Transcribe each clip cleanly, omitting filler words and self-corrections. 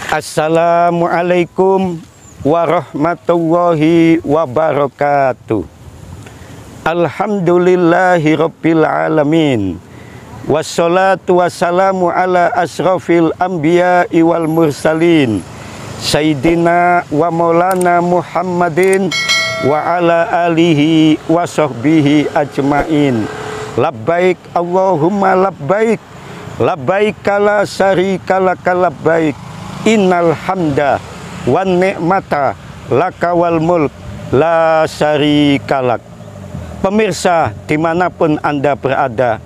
Assalamualaikum warahmatullahi wabarakatuh. Alhamdulillahi rabbil alamin. Wassalatu wassalamu ala asrafil anbiya'i wal mursalin Sayyidina wa maulana Muhammadin wa ala alihi wa sahbihi ajmain. Labbaik Allahumma labbaik, labbaik la syarika laka labbaik, innal hamda wan ni'mata laka wal mulk la syarikalak. Pemirsa dimanapun Anda berada,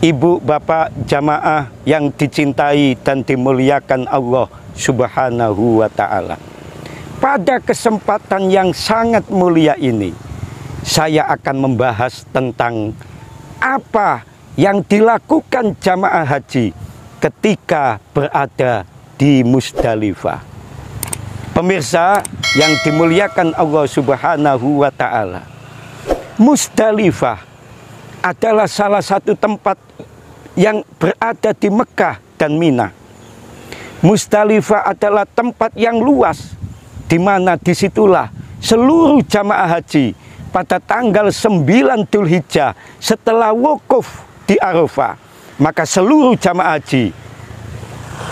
ibu bapak jamaah yang dicintai dan dimuliakan Allah Subhanahu wa ta'ala, pada kesempatan yang sangat mulia ini saya akan membahas tentang apa yang dilakukan jamaah haji ketika berada di Musdalifah. Pemirsa yang dimuliakan Allah Subhanahu wa ta'ala, Musdalifah adalah salah satu tempat yang berada di Mekah dan Mina. Musdalifah adalah tempat yang luas, di mana disitulah seluruh jamaah haji pada tanggal 9 Dzulhijjah setelah wukuf di Arafah, maka seluruh jamaah haji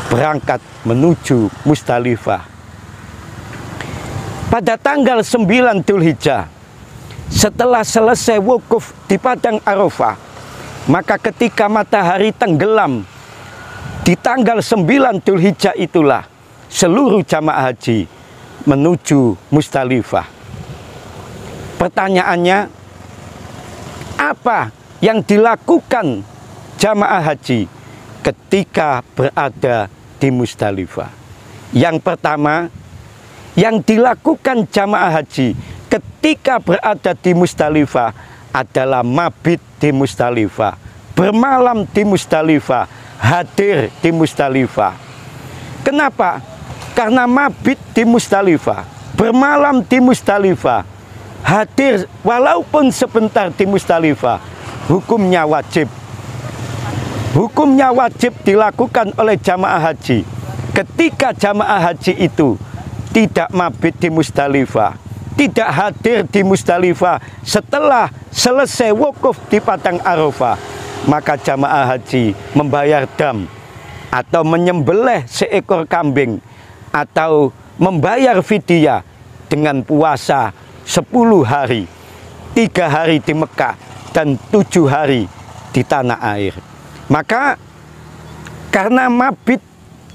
berangkat menuju Musdalifah. Pada tanggal 9 Dzulhijjah setelah selesai wukuf di padang Arafah, maka ketika matahari tenggelam di tanggal 9 Dzulhijjah itulah seluruh jamaah haji menuju Musdalifah. Pertanyaannya, apa yang dilakukan jamaah haji ketika berada di Musdalifah? Yang pertama, yang dilakukan jamaah haji ketika berada di Musdalifah adalah mabit di Musdalifah, bermalam di Musdalifah, hadir di Musdalifah. Kenapa? Karena mabit di Musdalifah, bermalam di Musdalifah, hadir walaupun sebentar di Musdalifah, hukumnya wajib. Hukumnya wajib dilakukan oleh jamaah haji ketika jamaah haji itu tidak mabit di Musdalifah, tidak hadir di Musdalifah setelah selesai wukuf di padang Arafah, maka jamaah haji membayar dam atau menyembelih seekor kambing atau membayar fidyah dengan puasa 10 hari, 3 hari di Mekah dan 7 hari di tanah air. Maka karena mabit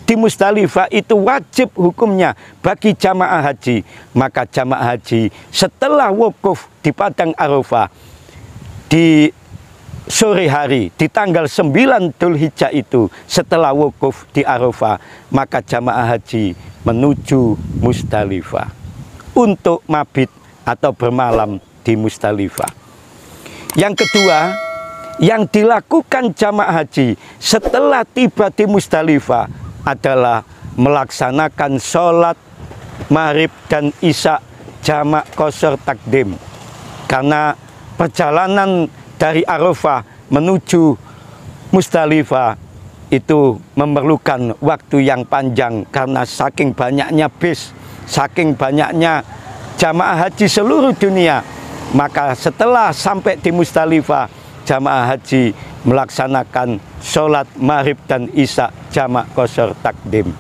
di Musdalifah itu wajib hukumnya bagi jamaah haji, maka jamaah haji setelah wukuf di padang Arafah di sore hari di tanggal 9 Dzulhijjah itu, setelah wukuf di Arafah, maka jamaah haji menuju Musdalifah untuk mabit atau bermalam di Musdalifah. Yang kedua, yang dilakukan jamaah haji setelah tiba di Musdalifah adalah melaksanakan sholat maghrib dan isya jamak qashar takdim. Karena perjalanan dari Arafah menuju Musdalifah itu memerlukan waktu yang panjang karena saking banyaknya bis, saking banyaknya jamaah haji seluruh dunia. Maka setelah sampai di Musdalifah, jamaah haji melaksanakan sholat maghrib dan isya jamak qashar takdim.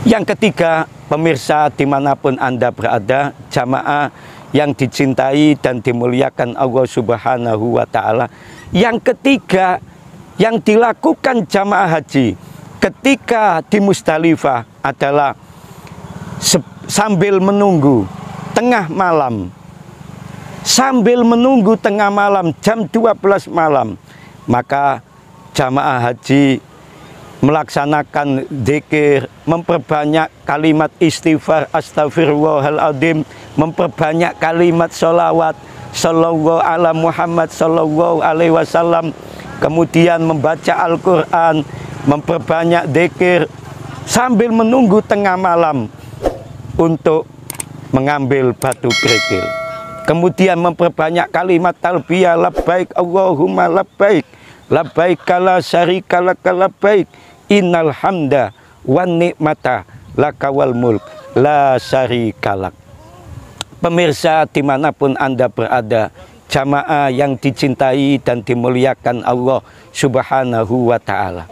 Yang ketiga, pemirsa dimanapun Anda berada, jamaah yang dicintai dan dimuliakan Allah Subhanahu wa ta'ala, yang ketiga yang dilakukan jamaah haji ketika di Musdalifah adalah sambil menunggu tengah malam. Sambil menunggu tengah malam jam 12 malam, maka jamaah haji melaksanakan zikir, memperbanyak kalimat istighfar, astagfirullahaladzim, memperbanyak kalimat sholawat, sallallahu ala Muhammad sallallahu alaihi wasallam, kemudian membaca Al-Quran, memperbanyak zikir sambil menunggu tengah malam untuk mengambil batu kerikil. Kemudian memperbanyak kalimat talbiyah, labbaik Allahumma labbaik, labbaik la syarika laka labbaik, innal hamda wan nikmata lakawal mulk la syarikalak. Pemirsa dimanapun Anda berada, jamaah yang dicintai dan dimuliakan Allah Subhanahu wa Ta'ala.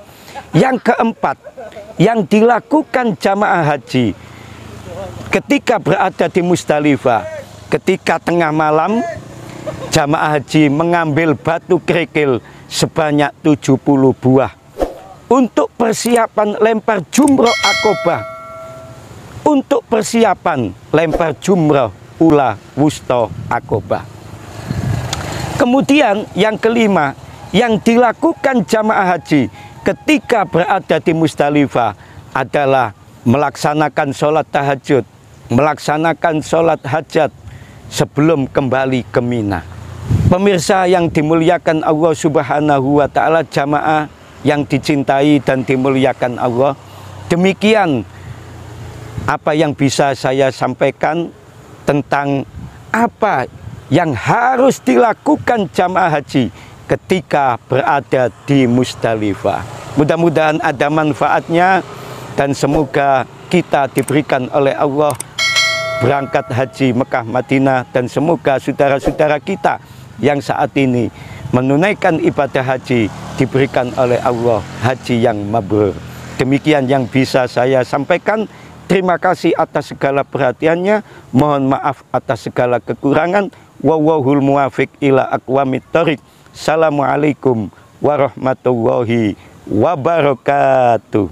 Yang keempat, yang dilakukan jamaah haji ketika berada di Musdalifah, ketika tengah malam, jamaah haji mengambil batu kerikil sebanyak 70 buah untuk persiapan lempar jumroh akobah, untuk persiapan lempar jumroh ula wusta akobah. Kemudian yang kelima, yang dilakukan jamaah haji ketika berada di Musdalifah adalah melaksanakan sholat tahajud, melaksanakan sholat hajat sebelum kembali ke Mina. Pemirsa yang dimuliakan Allah Subhanahu wa Ta'ala, jamaah yang dicintai dan dimuliakan Allah, demikian apa yang bisa saya sampaikan tentang apa yang harus dilakukan jamaah haji ketika berada di Musdalifah. Mudah-mudahan ada manfaatnya dan semoga kita diberikan oleh Allah berangkat haji Mekah Madinah, dan semoga saudara-saudara kita yang saat ini menunaikan ibadah haji diberikan oleh Allah haji yang mabrur. Demikian yang bisa saya sampaikan. Terima kasih atas segala perhatiannya. Mohon maaf atas segala kekurangan. Wallahul muwafiq ila aqwamit thoriq. Assalamualaikum warahmatullahi wabarakatuh.